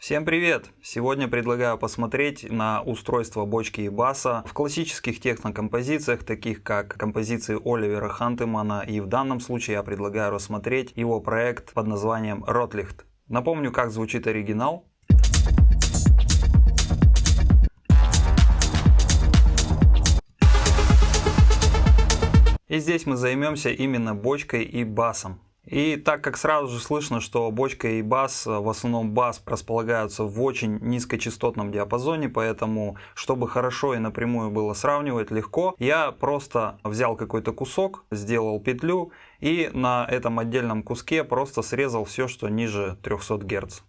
Всем привет! Сегодня предлагаю посмотреть на устройство бочки и баса в классических технокомпозициях, таких как композиции Оливера Хантемана, и в данном случае я предлагаю рассмотреть его проект под названием Rotlicht. Напомню, как звучит оригинал. И здесь мы займемся именно бочкой и басом. И так как сразу же слышно, что бочка и бас, в основном бас, располагаются в очень низкочастотном диапазоне, поэтому, чтобы хорошо и напрямую было сравнивать легко, я просто взял какой-то кусок, сделал петлю и на этом отдельном куске просто срезал все, что ниже 300 Гц.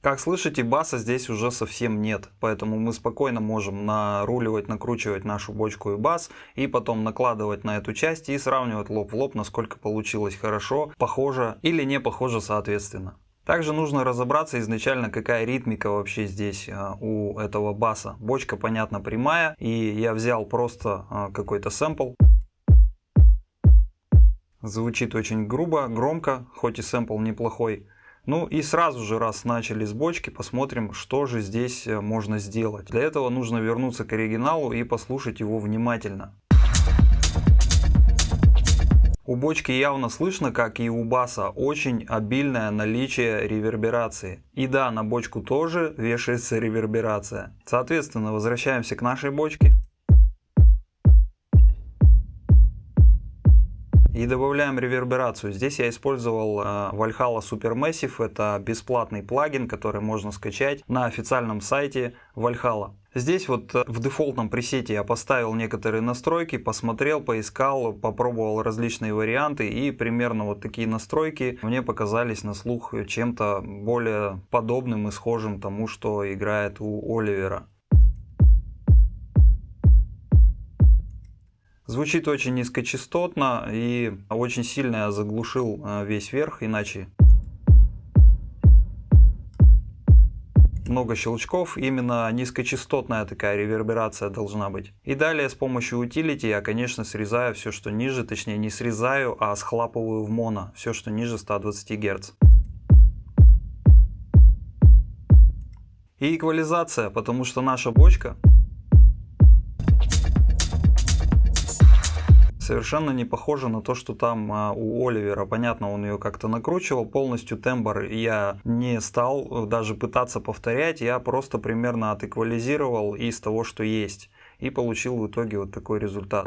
Как слышите, баса здесь уже совсем нет, поэтому мы спокойно можем наруливать, накручивать нашу бочку и бас, и потом накладывать на эту часть и сравнивать лоб в лоб, насколько получилось хорошо, похоже или не похоже соответственно. Также нужно разобраться изначально, какая ритмика вообще здесь у этого баса. Бочка, понятно, прямая, и я взял просто какой-то сэмпл. Звучит очень грубо, громко, хоть и сэмпл неплохой. Ну и сразу же, раз начали с бочки, посмотрим, что же здесь можно сделать. Для этого нужно вернуться к оригиналу и послушать его внимательно. У бочки явно слышно, как и у баса, очень обильное наличие реверберации. И да, на бочку тоже вешается реверберация. Соответственно, возвращаемся к нашей бочке. И добавляем реверберацию. Здесь я использовал Valhalla Supermassive. Это бесплатный плагин, который можно скачать на официальном сайте Valhalla. Здесь вот в дефолтном пресете я поставил некоторые настройки, посмотрел, поискал, попробовал различные варианты, и примерно вот такие настройки мне показались на слух чем-то более подобным и схожим тому, что играет у Оливера. Звучит очень низкочастотно, и очень сильно я заглушил весь верх, иначе много щелчков, именно низкочастотная такая реверберация должна быть. И далее с помощью утилити я, конечно, срезаю все, что ниже, точнее не срезаю, а схлапываю в моно, все, что ниже 120 Гц. И эквализация, потому что наша бочка совершенно не похоже на то, что там у Оливера. Понятно, он ее как-то накручивал. Полностью тембр я не стал даже пытаться повторять. Я просто примерно отэквализировал из того, что есть. И получил в итоге вот такой результат.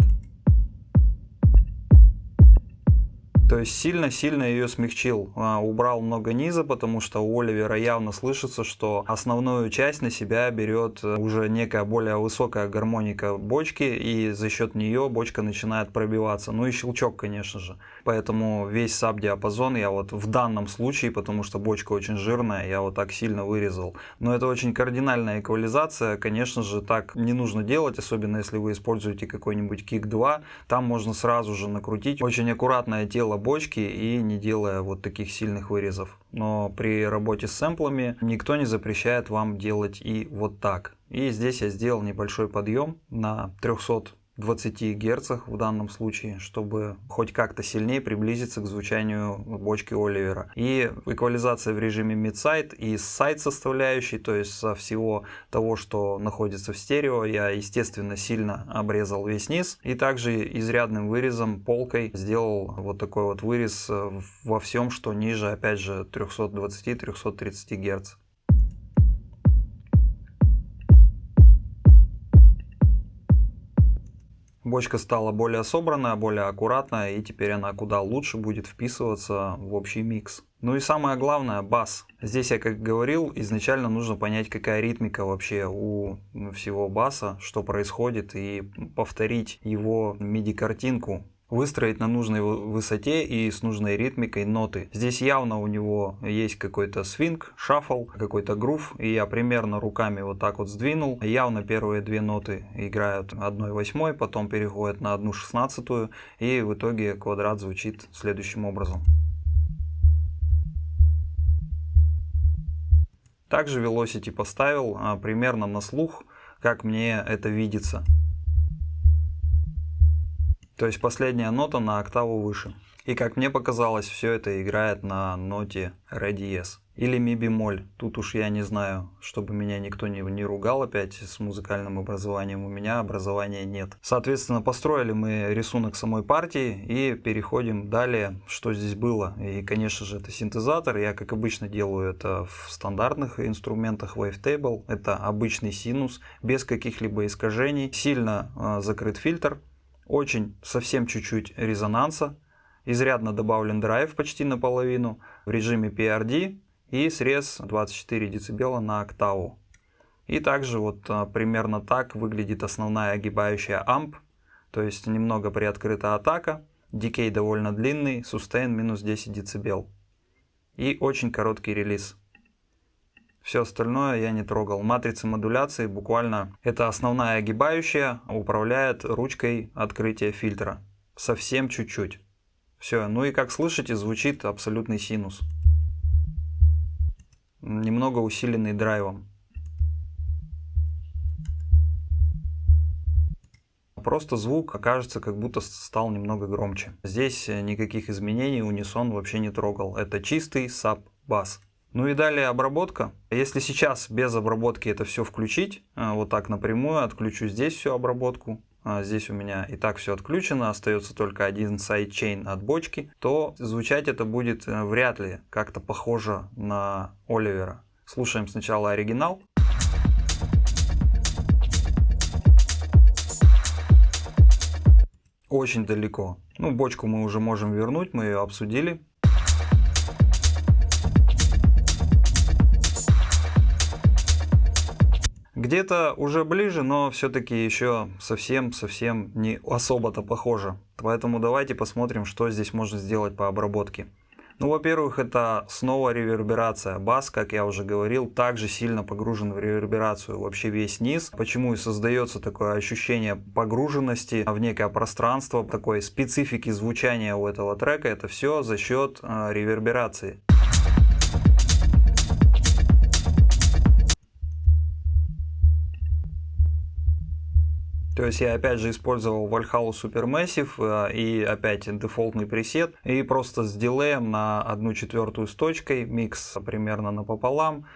То есть сильно-сильно ее смягчил. Убрал много низа, потому что у Оливера явно слышится, что основную часть на себя берет уже некая более высокая гармоника бочки, и за счет нее бочка начинает пробиваться. Ну и щелчок, конечно же. Поэтому весь саб-диапазон я вот в данном случае, потому что бочка очень жирная, я вот так сильно вырезал. Но это очень кардинальная эквализация. Конечно же, так не нужно делать, особенно если вы используете какой-нибудь Kick 2. Там можно сразу же накрутить очень аккуратное тело бочки и не делая вот таких сильных вырезов. Но при работе с сэмплами никто не запрещает вам делать и вот так. И здесь я сделал небольшой подъем на 320 Гц в данном случае, чтобы хоть как-то сильнее приблизиться к звучанию бочки Оливера. И эквализация в режиме mid-side и сайд составляющей, то есть со всего того, что находится в стерео, я, естественно, сильно обрезал весь низ. И также изрядным вырезом, полкой, сделал вот такой вот вырез во всем, что ниже, опять же, 320-330 Гц. Бочка стала более собранная, более аккуратная, и теперь она куда лучше будет вписываться в общий микс. Ну и самое главное, бас. Здесь я, как говорил, изначально нужно понять, какая ритмика вообще у всего баса, что происходит, и повторить его MIDI-картинку. Выстроить на нужной высоте и с нужной ритмикой ноты. Здесь явно у него есть какой-то свинг, шаффл, какой-то грув, и я примерно руками вот так вот сдвинул. Явно первые две ноты играют 1/8, потом переходят на 1/16, и в итоге квадрат звучит следующим образом. Также Velocity поставил примерно на слух, как мне это видится. То есть последняя нота на октаву выше. И как мне показалось, все это играет на ноте ре диез. Или ми бемоль. Тут уж я не знаю, чтобы меня никто не ругал опять с музыкальным образованием. У меня образования нет. Соответственно, построили мы рисунок самой партии и переходим далее, что здесь было. И, конечно же, это синтезатор. Я, как обычно, делаю это в стандартных инструментах Wavetable. Это обычный синус, без каких-либо искажений. Сильно закрыт фильтр. Очень, совсем чуть-чуть резонанса. Изрядно добавлен драйв почти наполовину в режиме PRD и срез 24 дБ на октаву. И также вот примерно так выглядит основная огибающая амп, то есть немного приоткрыта атака, дикей довольно длинный, сустейн минус 10 дБ и очень короткий релиз. Все остальное я не трогал. Матрица модуляции буквально это основная огибающая, управляет ручкой открытия фильтра. Совсем чуть-чуть. Все, ну и как слышите, звучит абсолютный синус. Немного усиленный драйвом. Просто звук окажется, как будто стал немного громче. Здесь никаких изменений унисон вообще не трогал. Это чистый саб-бас. Ну и далее обработка. Если сейчас без обработки это все включить, вот так напрямую, отключу здесь всю обработку. Здесь у меня и так все отключено, остается только один сайдчейн от бочки, то звучать это будет вряд ли как-то похоже на Оливера. Слушаем сначала оригинал. Очень далеко. Ну, бочку мы уже можем вернуть, мы ее обсудили. Где-то уже ближе, но все-таки еще совсем не особо-то похоже. Поэтому давайте посмотрим, что здесь можно сделать по обработке. Ну, во-первых, это снова реверберация. Бас, как я уже говорил, также сильно погружен в реверберацию. Вообще весь низ. Почему и создается такое ощущение погруженности в некое пространство, такой специфики звучания у этого трека. Это все за счет реверберации. То есть я опять же использовал Valhalla Supermassive и опять дефолтный пресет. И просто с дилеем на 1/4 с точкой, микс примерно напополам,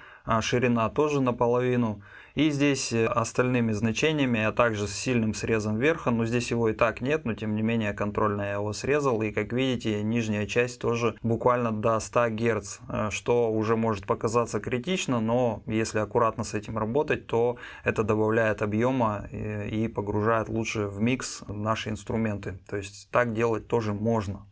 ширина тоже наполовину. И здесь остальными значениями, а также с сильным срезом верха, но здесь его и так нет, но тем не менее контрольно я его срезал. И как видите, нижняя часть тоже буквально до 100 Гц, что уже может показаться критично, но если аккуратно с этим работать, то это добавляет объема и погружает лучше в микс наши инструменты. То есть так делать тоже можно.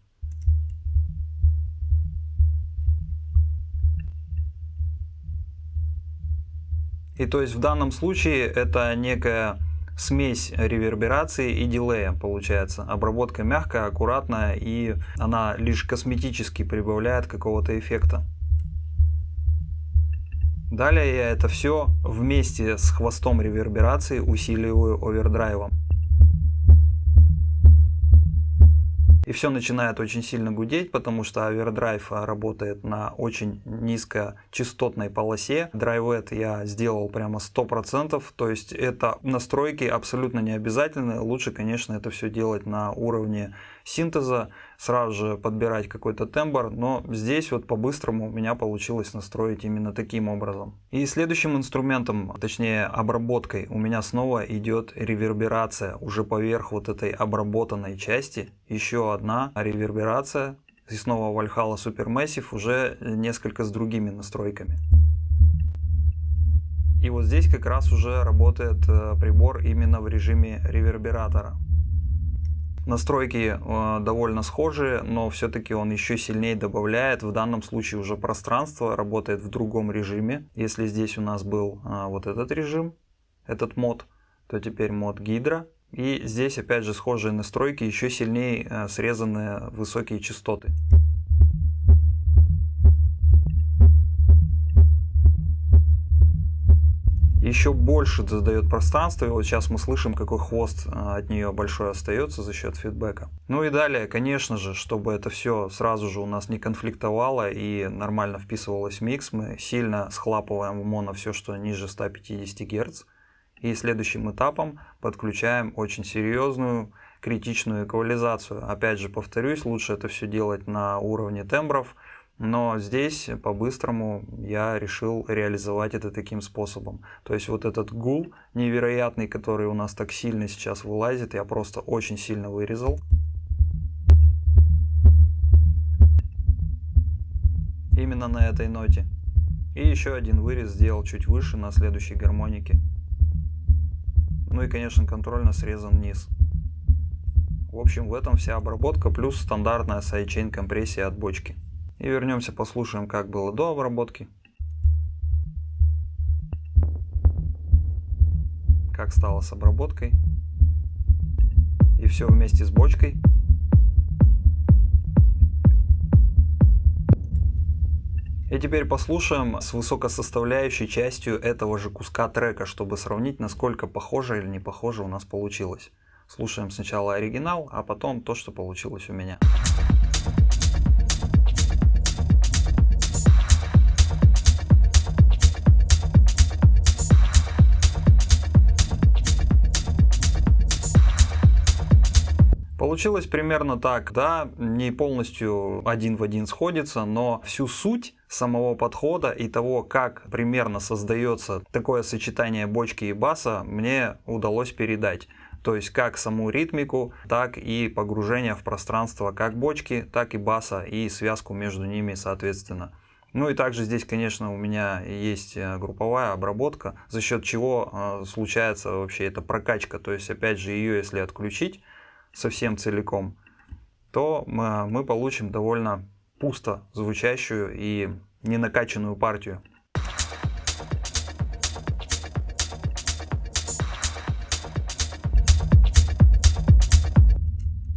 И то есть в данном случае это некая смесь реверберации и дилея получается. Обработка мягкая, аккуратная, и она лишь косметически прибавляет какого-то эффекта. Далее я это все вместе с хвостом реверберации усиливаю овердрайвом. И все начинает очень сильно гудеть, потому что овердрайв работает на очень низкочастотной полосе. Драйвет я сделал прямо 100%, то есть это настройки абсолютно не обязательны. Лучше, конечно, это все делать на уровне синтеза, сразу же подбирать какой-то тембр, но здесь вот по-быстрому у меня получилось настроить именно таким образом. И следующим инструментом, точнее обработкой, у меня снова идет реверберация уже поверх вот этой обработанной части. Еще одна реверберация, и снова Valhalla Supermassive, уже несколько с другими настройками. И вот здесь как раз уже работает прибор именно в режиме ревербератора. Настройки довольно схожие, но все-таки он еще сильнее добавляет. В данном случае уже пространство работает в другом режиме. Если здесь у нас был вот этот режим, этот мод, то теперь мод гидро. И здесь опять же схожие настройки, еще сильнее срезанные высокие частоты. Еще больше задает пространство, и вот сейчас мы слышим, какой хвост от нее большой остается за счет фидбэка. Ну и далее, конечно же, чтобы это все сразу же у нас не конфликтовало и нормально вписывалось в микс, мы сильно схлапываем в моно все, что ниже 150 Гц. И следующим этапом подключаем очень серьезную, критичную эквализацию. Опять же, повторюсь, лучше это все делать на уровне тембров, но здесь по-быстрому я решил реализовать это таким способом. То есть вот этот гул невероятный, который у нас так сильно сейчас вылазит, я просто очень сильно вырезал. Именно на этой ноте. И еще один вырез сделал чуть выше на следующей гармонике. Ну и, конечно, контрольно срезан низ. В общем, в этом вся обработка, плюс стандартная сайдчейн компрессия от бочки. И вернемся, послушаем, как было до обработки. Как стало с обработкой. И все вместе с бочкой. И теперь послушаем с высокосоставляющей частью этого же куска трека, чтобы сравнить, насколько похоже или не похоже у нас получилось. Слушаем сначала оригинал, а потом то, что получилось у меня. Получилось примерно так, да, не полностью один в один сходится, но всю суть самого подхода и того, как примерно создается такое сочетание бочки и баса, мне удалось передать. То есть как саму ритмику, так и погружение в пространство как бочки, так и баса и связку между ними соответственно. Ну и также здесь, конечно, у меня есть групповая обработка, за счет чего случается вообще эта прокачка. То есть опять же ее если отключить совсем целиком, то мы получим довольно пусто звучащую и не накачанную партию.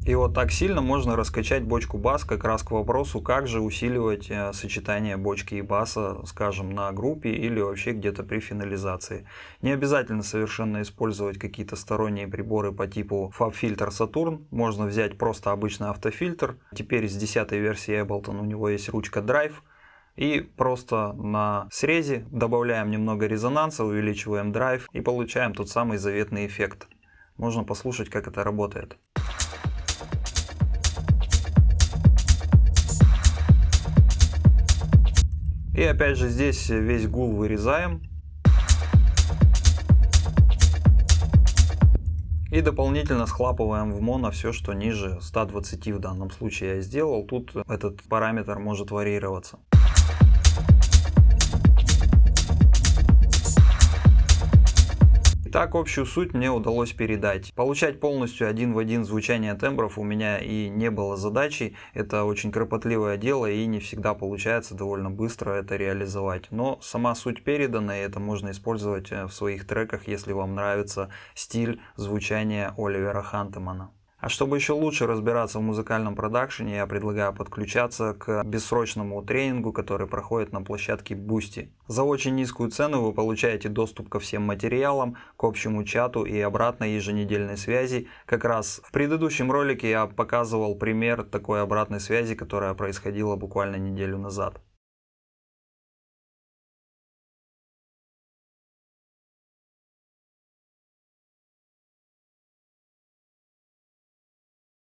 И вот так сильно можно раскачать бочку бас как раз к вопросу, как же усиливать сочетание бочки и баса, скажем, на группе или вообще где-то при финализации. Не обязательно совершенно использовать какие-то сторонние приборы по типу FabFilter Saturn. Можно взять просто обычный автофильтр. Теперь с 10-й версии Ableton у него есть ручка Drive. И просто на срезе добавляем немного резонанса, увеличиваем Drive и получаем тот самый заветный эффект. Можно послушать, как это работает. И опять же здесь весь гул вырезаем. И дополнительно схлапываем в моно все, что ниже 120 в данном случае я сделал. Тут этот параметр может варьироваться. Так общую суть мне удалось передать. Получать полностью один в один звучание тембров у меня и не было задачей. Это очень кропотливое дело и не всегда получается довольно быстро это реализовать. Но сама суть передана, и это можно использовать в своих треках, если вам нравится стиль звучания Оливера Хантемана. А чтобы еще лучше разбираться в музыкальном продакшене, я предлагаю подключаться к бессрочному тренингу, который проходит на площадке Boosty. За очень низкую цену вы получаете доступ ко всем материалам, к общему чату и обратной еженедельной связи. Как раз в предыдущем ролике я показывал пример такой обратной связи, которая происходила буквально неделю назад.